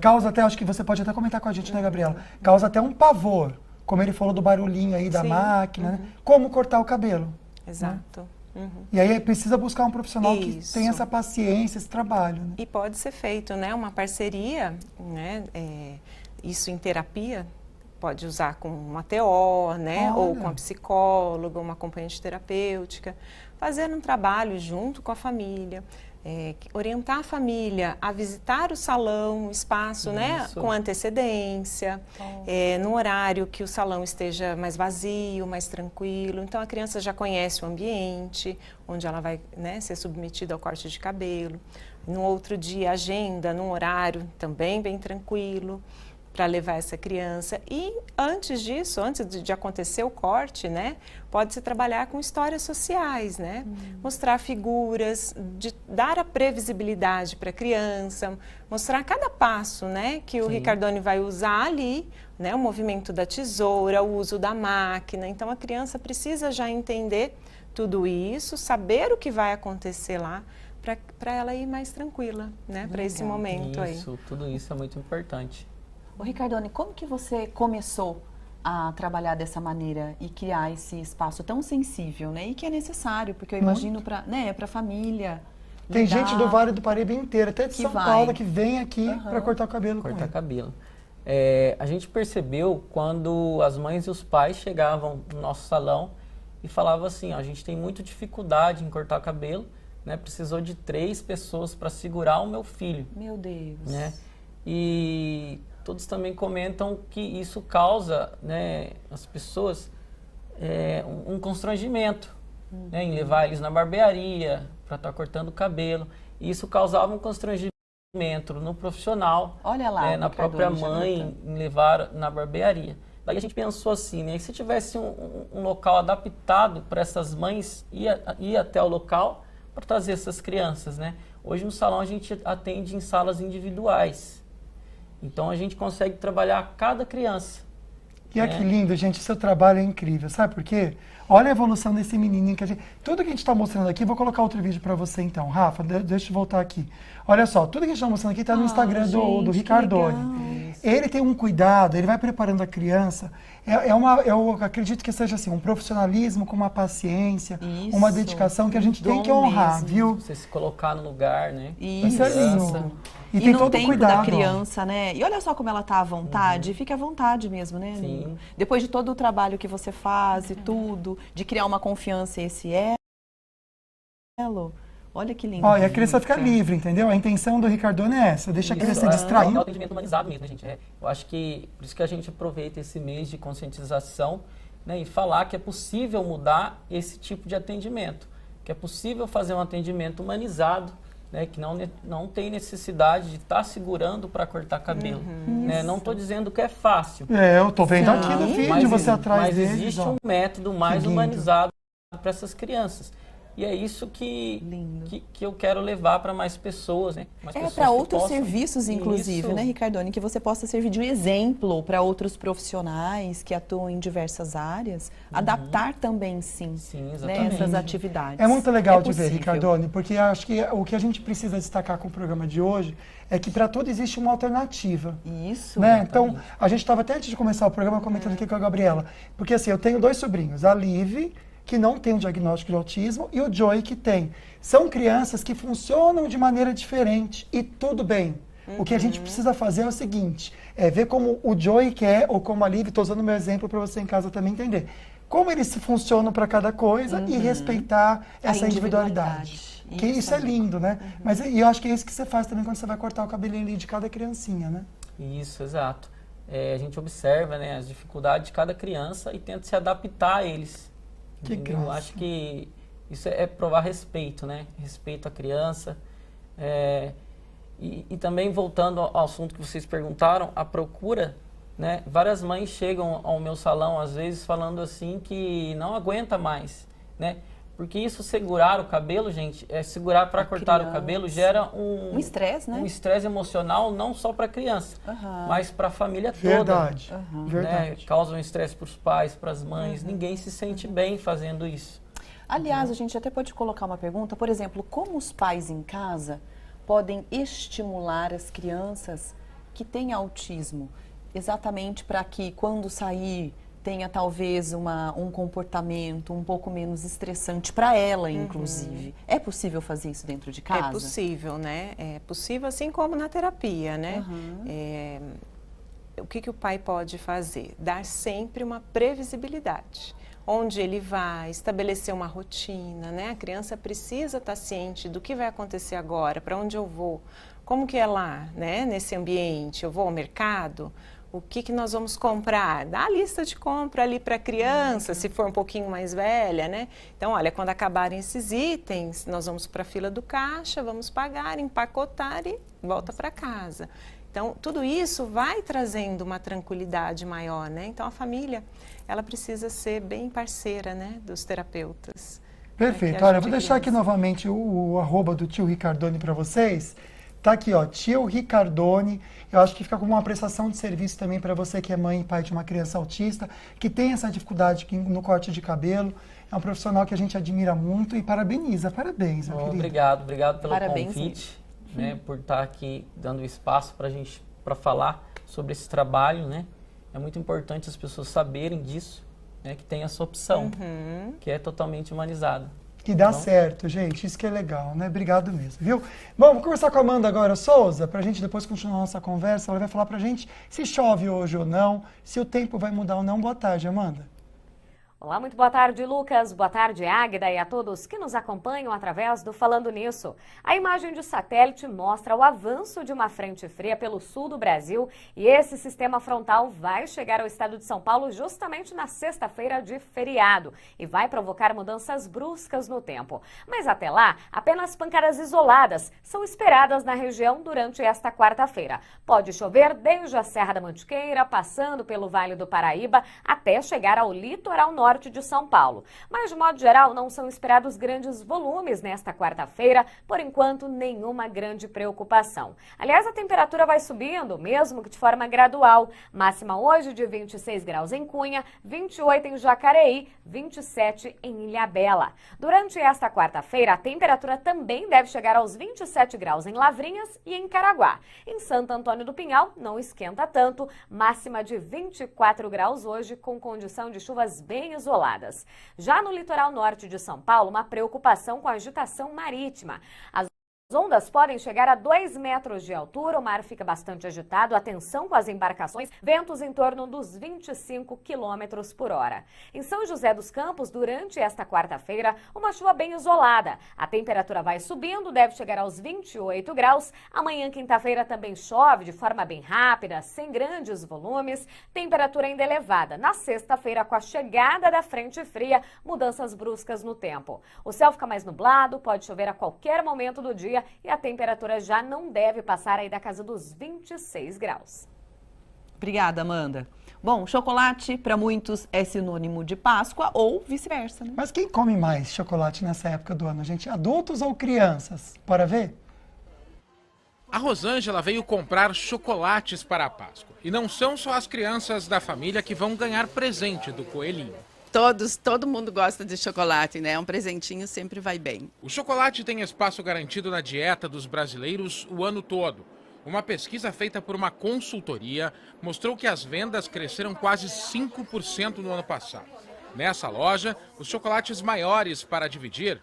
Causa até, acho que você pode até comentar com a gente, né, Gabriela? Causa até um pavor, como ele falou do barulhinho aí da máquina, né? Como cortar o cabelo. Exato. Né? E aí precisa buscar um profissional que tenha essa paciência, esse trabalho. Né? E pode ser feito, né? Uma parceria, né? Isso em terapia, pode usar com uma TO, né? Ou com a psicóloga, uma acompanhante terapêutica, fazer um trabalho junto com a família, orientar a família a visitar o salão, o espaço, né? Com antecedência, num horário que o salão esteja mais vazio, mais tranquilo. Então a criança já conhece o ambiente, onde ela vai, né, ser submetida ao corte de cabelo. No outro dia, agenda num horário também bem tranquilo, para levar essa criança. E antes disso, antes de acontecer o corte, né, pode-se trabalhar com histórias sociais, né? Mostrar figuras, dar a previsibilidade para a criança, mostrar cada passo, né, que o Ricardoni vai usar ali, né, o movimento da tesoura, o uso da máquina. Então a criança precisa já entender tudo isso, saber o que vai acontecer lá, para ela ir mais tranquila, né, para esse momento aí. Isso, tudo isso é muito importante. Ô Ricardoni, como que você começou a trabalhar dessa maneira e criar esse espaço tão sensível, né? E que é necessário, porque eu imagino para, né, para a família. Tem gente do Vale do Paraíba inteiro, até de São Paulo, que vem aqui para cortar o cabelo. Cortar cabelo. A gente percebeu quando as mães e os pais chegavam no nosso salão e falavam assim, ó, a gente tem muita dificuldade em cortar o cabelo, né? Precisou de 3 pessoas para segurar o meu filho. Meu Deus. Né? E todos também comentam que isso causa, né, as pessoas um constrangimento, né, em levar eles na barbearia para estar cortando o cabelo. E isso causava um constrangimento no profissional, olha lá, na própria mãe, em levar na barbearia. Daí a gente pensou assim, né, se tivesse um local adaptado para essas mães ir até o local para trazer essas crianças, né? Hoje no salão a gente atende em salas individuais. Então a gente consegue trabalhar cada criança. E que lindo, gente, seu trabalho é incrível, sabe por quê? Olha a evolução desse menininho que a gente... Tudo que a gente está mostrando aqui, vou colocar outro vídeo para você então. Rafa, deixa eu voltar aqui. Olha só, tudo que a gente está mostrando aqui está no Instagram do Ricardoni. Ele tem um cuidado, ele vai preparando a criança. Eu acredito que seja assim, um profissionalismo com uma paciência, uma dedicação que a gente tem que honrar, viu? Você se colocar no lugar, né? Isso. E tem no todo tempo cuidado da criança, né? E olha só como ela tá à vontade, fica à vontade mesmo, né? Sim. Depois de todo o trabalho que você faz e tudo, de criar uma confiança e esse elo. Olha que lindo. E a criança fica livre, entendeu? A intenção do Ricardoni é essa, deixa a criança distrair. É um atendimento humanizado mesmo, né, gente? Eu acho que, por isso que a gente aproveita esse mês de conscientização né, e falar que é possível mudar esse tipo de atendimento, que é possível fazer um atendimento humanizado, né, que não tem necessidade de estar segurando para cortar cabelo. Né? Não estou dizendo que é fácil. Eu estou vendo aqui no vídeo você atrás mas deles. Mas existe um método mais humanizado para essas crianças. E é isso que eu quero levar para mais pessoas, né? Para outros serviços, inclusive, né, Ricardone? Que você possa servir de exemplo para outros profissionais que atuam em diversas áreas. Adaptar também, sim, né, essas atividades. É muito legal de ver, Ricardone, porque acho que o que a gente precisa destacar com o programa de hoje é que para tudo existe uma alternativa. Isso. Né? Então, a gente estava até antes de começar o programa comentando aqui com a Gabriela. Porque assim, eu tenho 2 sobrinhos, a Liv, que não tem o diagnóstico de autismo, e o Joey, que tem. São crianças que funcionam de maneira diferente, e tudo bem. O que a gente precisa fazer é o seguinte, ver como o Joey quer, ou como a Liv, estou usando o meu exemplo para você em casa também entender, como eles funcionam para cada coisa e respeitar essa individualidade. Que isso é lindo, né? Mas e eu acho que é isso que você faz também quando você vai cortar o cabelinho ali de cada criancinha, né? Isso, exato. A gente observa, né, as dificuldades de cada criança e tenta se adaptar a eles. Eu acho que isso é provar respeito, né? Respeito à criança. E também, voltando ao assunto que vocês perguntaram, a procura, né? Várias mães chegam ao meu salão, às vezes, falando assim que não aguenta mais, né? Porque isso, segurar o cabelo, gente, segurar para cortar o cabelo gera um estresse, né? Um estresse emocional não só para a criança, mas para a família toda. Verdade. Né? Causa um estresse para os pais, para as mães. Ninguém se sente bem fazendo isso. Aliás, a gente até pode colocar uma pergunta, por exemplo, como os pais em casa podem estimular as crianças que têm autismo, exatamente para que quando sair tenha talvez um comportamento um pouco menos estressante para ela, inclusive. É possível fazer isso dentro de casa? É possível, né? É possível, assim como na terapia, né? O que o pai pode fazer? Dar sempre uma previsibilidade. Onde ele vai, estabelecer uma rotina, né? A criança precisa estar ciente do que vai acontecer agora, para onde eu vou, como que é lá, né? Nesse ambiente, eu vou ao mercado, o que nós vamos comprar? Dá a lista de compra ali para a criança, se for um pouquinho mais velha, né? Então, olha, quando acabarem esses itens, nós vamos para a fila do caixa, vamos pagar, empacotar e volta para casa. Então, tudo isso vai trazendo uma tranquilidade maior, né? Então, a família, ela precisa ser bem parceira, né, dos terapeutas. Perfeito. Olha, eu vou deixar aqui novamente o arroba do tio Ricardone para vocês. Tá aqui, ó, tio Ricardone. Eu acho que fica como uma prestação de serviço também para você que é mãe e pai de uma criança autista, que tem essa dificuldade no corte de cabelo. É um profissional que a gente admira muito e parabeniza. Parabéns, meu querido. Obrigado pelo convite, né, por estar aqui dando espaço para a gente, para falar sobre esse trabalho, né? É muito importante as pessoas saberem disso, né, que tem essa opção, que é totalmente humanizada. Que dá certo, gente. Isso que é legal, né? Obrigado mesmo, viu? Bom, vou conversar com a Amanda agora, Souza, pra gente depois continuar a nossa conversa. Ela vai falar pra gente se chove hoje ou não, se o tempo vai mudar ou não. Boa tarde, Amanda. Olá, muito boa tarde, Lucas. Boa tarde, Águida, e a todos que nos acompanham através do Falando Nisso. A imagem de satélite mostra o avanço de uma frente fria pelo sul do Brasil e esse sistema frontal vai chegar ao estado de São Paulo justamente na sexta-feira de feriado e vai provocar mudanças bruscas no tempo. Mas até lá, apenas pancadas isoladas são esperadas na região durante esta quarta-feira. Pode chover desde a Serra da Mantiqueira, passando pelo Vale do Paraíba, até chegar ao litoral norte de São Paulo. Mas, de modo geral, não são esperados grandes volumes nesta quarta-feira, por enquanto, nenhuma grande preocupação. Aliás, a temperatura vai subindo, mesmo que de forma gradual. Máxima hoje de 26 graus em Cunha, 28 em Jacareí, 27 em Ilhabela. Durante esta quarta-feira, a temperatura também deve chegar aos 27 graus em Lavrinhas e em Caraguá. Em Santo Antônio do Pinhal, não esquenta tanto, máxima de 24 graus hoje, com condição de chuvas bem isoladas. Já no litoral norte de São Paulo, uma preocupação com a agitação marítima. As As ondas podem chegar a 2 metros de altura, o mar fica bastante agitado, atenção com as embarcações, ventos em torno dos 25 km por hora. Em São José dos Campos, durante esta quarta-feira, uma chuva bem isolada. A temperatura vai subindo, deve chegar aos 28 graus. Amanhã, quinta-feira, também chove de forma bem rápida, sem grandes volumes, temperatura ainda elevada. Na sexta-feira, com a chegada da frente fria, mudanças bruscas no tempo. O céu fica mais nublado, pode chover a qualquer momento do dia, e a temperatura já não deve passar aí da casa dos 26 graus. Obrigada, Amanda. Bom, chocolate para muitos é sinônimo de Páscoa ou vice-versa, né? Mas quem come mais chocolate nessa época do ano, gente? Adultos ou crianças? Bora ver? A Rosângela veio comprar chocolates para a Páscoa. E não são só as crianças da família que vão ganhar presente do coelhinho. Todo mundo gosta de chocolate, né? Um presentinho sempre vai bem. O chocolate tem espaço garantido na dieta dos brasileiros o ano todo. Uma pesquisa feita por uma consultoria mostrou que as vendas cresceram quase 5% no ano passado. Nessa loja, os chocolates maiores para dividir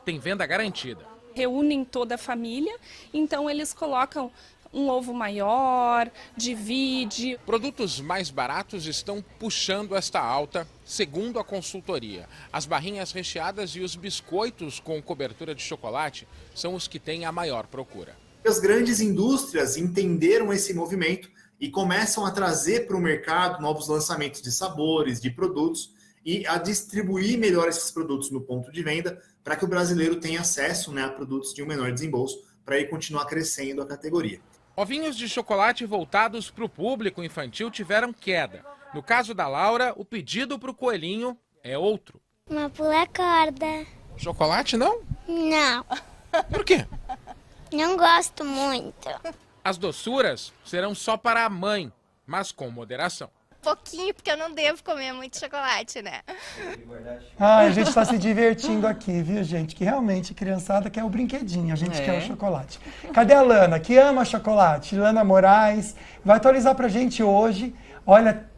têm venda garantida. Reúnem toda a família, então eles colocam um ovo maior, divide. Produtos mais baratos estão puxando esta alta, segundo a consultoria. As barrinhas recheadas e os biscoitos com cobertura de chocolate são os que têm a maior procura. As grandes indústrias entenderam esse movimento e começam a trazer para o mercado novos lançamentos de sabores, de produtos e a distribuir melhor esses produtos no ponto de venda para que o brasileiro tenha acesso, né, a produtos de um menor desembolso para ele continuar crescendo a categoria. Ovinhos de chocolate voltados para o público infantil tiveram queda. No caso da Laura, o pedido para o coelhinho é outro. Uma pula-corda. Chocolate não? Não. Por quê? Não gosto muito. As doçuras serão só para a mãe, mas com moderação. Pouquinho, porque eu não devo comer muito chocolate, né? A gente está se divertindo aqui, viu, gente? Que realmente a criançada quer o brinquedinho, a gente quer o chocolate. Cadê a Lana, que ama chocolate? Lana Moraes, vai atualizar pra gente hoje. Olha,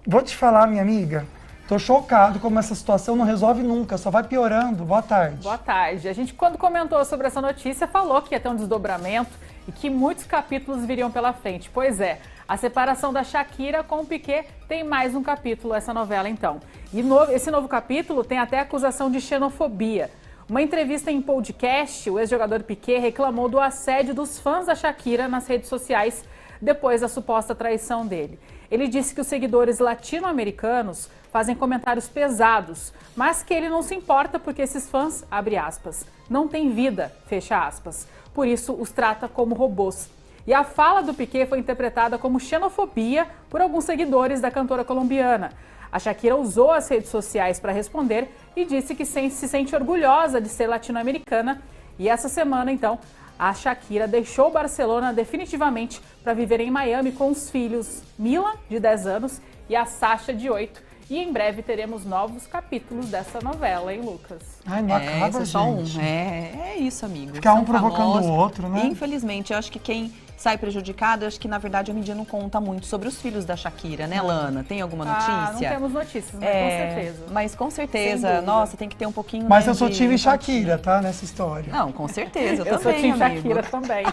vou te falar, minha amiga, tô chocado como essa situação não resolve nunca, só vai piorando. Boa tarde. Boa tarde. A gente, quando comentou sobre essa notícia, falou que ia ter um desdobramento e que muitos capítulos viriam pela frente. Pois é. A separação da Shakira com o Piqué tem mais um capítulo, essa novela então. E esse novo capítulo tem até acusação de xenofobia. Uma entrevista em podcast, o ex-jogador Piqué reclamou do assédio dos fãs da Shakira nas redes sociais depois da suposta traição dele. Ele disse que os seguidores latino-americanos fazem comentários pesados, mas que ele não se importa porque esses fãs, abre aspas, não têm vida, fecha aspas. Por isso os trata como robôs. E a fala do Piqué foi interpretada como xenofobia por alguns seguidores da cantora colombiana. A Shakira usou as redes sociais para responder e disse que se sente orgulhosa de ser latino-americana. E essa semana, então, a Shakira deixou Barcelona definitivamente para viver em Miami com os filhos Mila, de 10 anos, e a Sasha, de 8. E em breve teremos novos capítulos dessa novela, hein, Lucas? Ai, não acaba, esse é só gente. É isso, amigo. Ficar um São provocando famosos. o outro, né? Infelizmente, eu acho que quem sai prejudicado, eu acho que na verdade a mídia não conta muito sobre os filhos da Shakira, né, Lana? Tem alguma notícia? Não temos notícias, mas com certeza. Mas com certeza, nossa, tem que ter um pouquinho. Mas né, eu sou de time Shakira, tá? Nessa história. Não, com certeza, eu também, sou time amigo. Shakira também.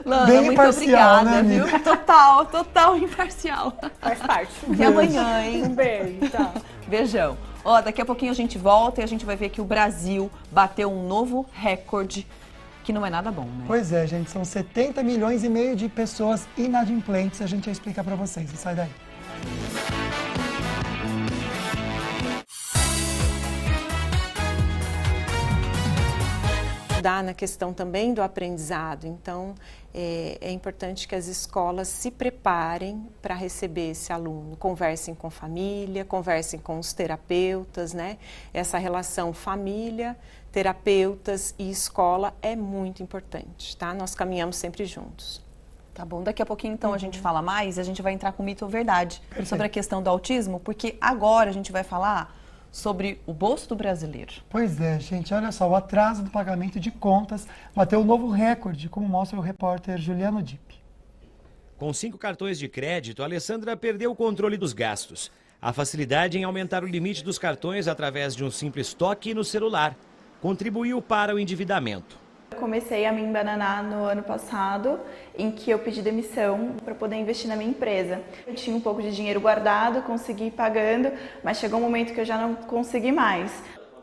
Lana, bem muito imparcial, obrigada, né, viu? Total imparcial. Faz parte. E amanhã, hein? Um beijo, tchau. Beijão. Ó, daqui a pouquinho a gente volta e a gente vai ver que o Brasil bateu um novo recorde, que não é nada bom, né? Pois é, gente, são 70 milhões e meio de pessoas inadimplentes, a gente vai explicar pra vocês, não sai daí. Na questão também do aprendizado. Então, é importante que as escolas se preparem para receber esse aluno, conversem com família, conversem com os terapeutas, né? Essa relação família, terapeutas e escola é muito importante, tá? Nós caminhamos sempre juntos. Tá bom, daqui a pouquinho então a gente fala mais, a gente vai entrar com mito ou verdade sobre a questão do autismo, porque agora a gente vai falar sobre o bolso do brasileiro. Pois é, gente, olha só, o atraso do pagamento de contas bateu um novo recorde, como mostra o repórter Juliano Dipp. Com 5 cartões de crédito, a Alessandra perdeu o controle dos gastos. A facilidade em aumentar o limite dos cartões através de um simples toque no celular contribuiu para o endividamento. Comecei a me embananar no ano passado, em que eu pedi demissão para poder investir na minha empresa. Eu tinha um pouco de dinheiro guardado, consegui ir pagando, mas chegou um momento que eu já não consegui mais.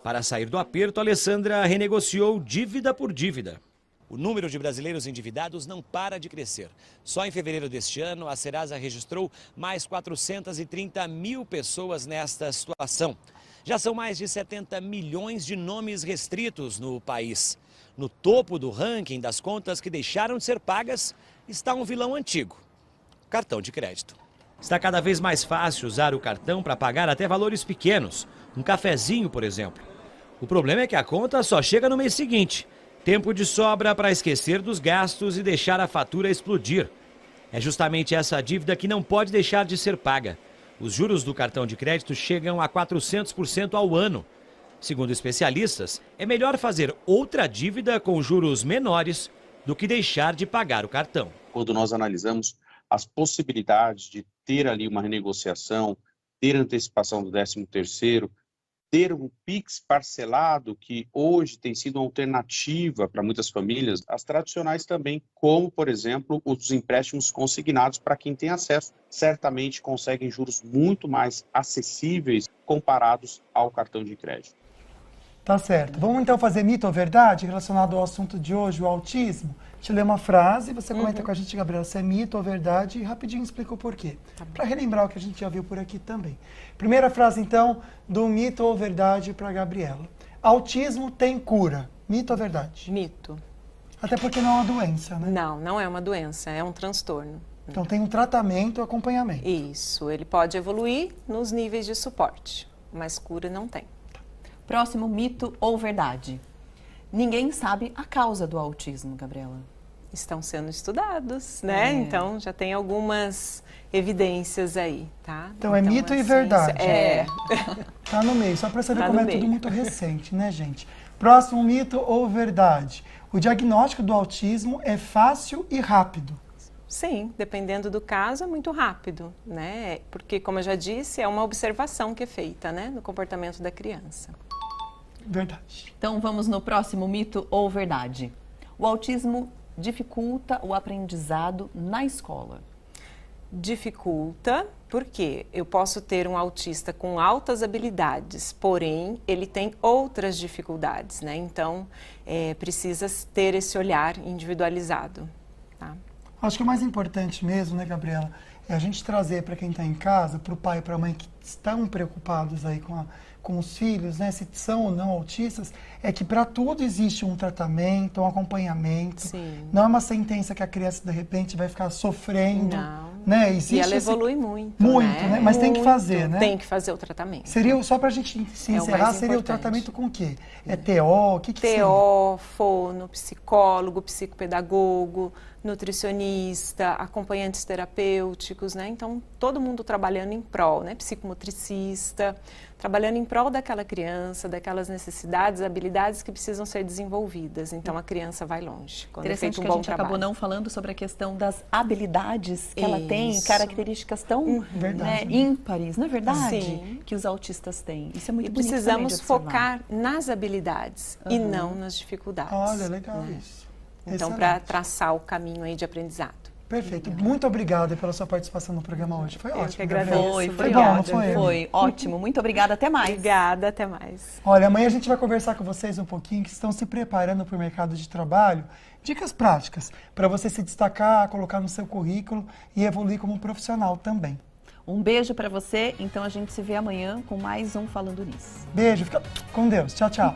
Para sair do aperto, Alessandra renegociou dívida por dívida. O número de brasileiros endividados não para de crescer. Só em fevereiro deste ano, a Serasa registrou mais 430 mil pessoas nesta situação. Já são mais de 70 milhões de nomes restritos no país. No topo do ranking das contas que deixaram de ser pagas está um vilão antigo: cartão de crédito. Está cada vez mais fácil usar o cartão para pagar até valores pequenos, um cafezinho, por exemplo. O problema é que a conta só chega no mês seguinte. Tempo de sobra para esquecer dos gastos e deixar a fatura explodir. É justamente essa dívida que não pode deixar de ser paga. Os juros do cartão de crédito chegam a 400% ao ano. Segundo especialistas, é melhor fazer outra dívida com juros menores do que deixar de pagar o cartão. Quando nós analisamos as possibilidades de ter ali uma renegociação, ter antecipação do 13º, ter um Pix parcelado, que hoje tem sido uma alternativa para muitas famílias, as tradicionais também, como, por exemplo, os empréstimos consignados para quem tem acesso, certamente conseguem juros muito mais acessíveis comparados ao cartão de crédito. Tá certo. Vamos então fazer mito ou verdade relacionado ao assunto de hoje, o autismo? Deixa eu ler uma frase, você comenta com a gente, Gabriela, se é mito ou verdade, e rapidinho explica o porquê. Para relembrar o que a gente já viu por aqui também. Primeira frase, então, do mito ou verdade para a Gabriela. Autismo tem cura. Mito ou verdade? Mito. Até porque não é uma doença, né? Não, não é uma doença, é um transtorno. Então tem um tratamento e acompanhamento. Isso, ele pode evoluir nos níveis de suporte, mas cura não tem. Próximo, mito ou verdade? Ninguém sabe a causa do autismo, Gabriela. Estão sendo estudados, né? Então já tem algumas evidências aí, tá? Então é mito e verdade. É. Tá no meio, só para saber Tá como no é tudo meio. muito recente, né, gente? Próximo, mito ou verdade? O diagnóstico do autismo é fácil e rápido. Sim, dependendo do caso, é muito rápido, né? Porque, como eu já disse, é uma observação que é feita, né, no comportamento da criança. Verdade. Então vamos no próximo mito ou verdade. O autismo dificulta o aprendizado na escola. Dificulta, porque eu posso ter um autista com altas habilidades, porém ele tem outras dificuldades, né? Então precisa ter esse olhar individualizado, tá? Acho que o mais importante mesmo, né, Gabriela, é a gente trazer para quem está em casa, para o pai e para a mãe que estão preocupados aí com os filhos, né, se são ou não autistas, é que para tudo existe um tratamento, um acompanhamento. Sim. Não é uma sentença que a criança, de repente, vai ficar sofrendo. Não. Né? Existe e ela evolui muito. Muito, né? Mas tem que fazer, né? Tem que fazer o tratamento. Seria, só para a gente se encerrar, seria o tratamento com o quê? É TO? O que seria? TO, fono, psicólogo, psicopedagogo, nutricionista, acompanhantes terapêuticos, né? Então, todo mundo trabalhando em prol, né? Psicomotricista, trabalhando em prol daquela criança, daquelas necessidades, habilidades que precisam ser desenvolvidas. Então, a criança vai longe. Quando é feito um que bom a gente trabalho. acabou não falando sobre a questão das habilidades que ela tem, características tão ímpares, não é verdade? Sim. Que os autistas têm. Isso é muito bonito precisamos também de observar. focar nas habilidades e não nas dificuldades. Olha, legal isso. Então, para traçar o caminho aí de aprendizado. Perfeito. Muito obrigada pela sua participação no programa hoje. Foi ótimo. Eu que agradeço. Foi bom, ótimo. não foi? Foi ótimo. Muito obrigada. Até mais. Obrigada. Até mais. Olha, amanhã a gente vai conversar com vocês um pouquinho que estão se preparando para o mercado de trabalho. Dicas práticas para você se destacar, colocar no seu currículo e evoluir como profissional também. Um beijo para você. Então a gente se vê amanhã com mais um Falando Nisso. Beijo. Fica com Deus. Tchau, tchau.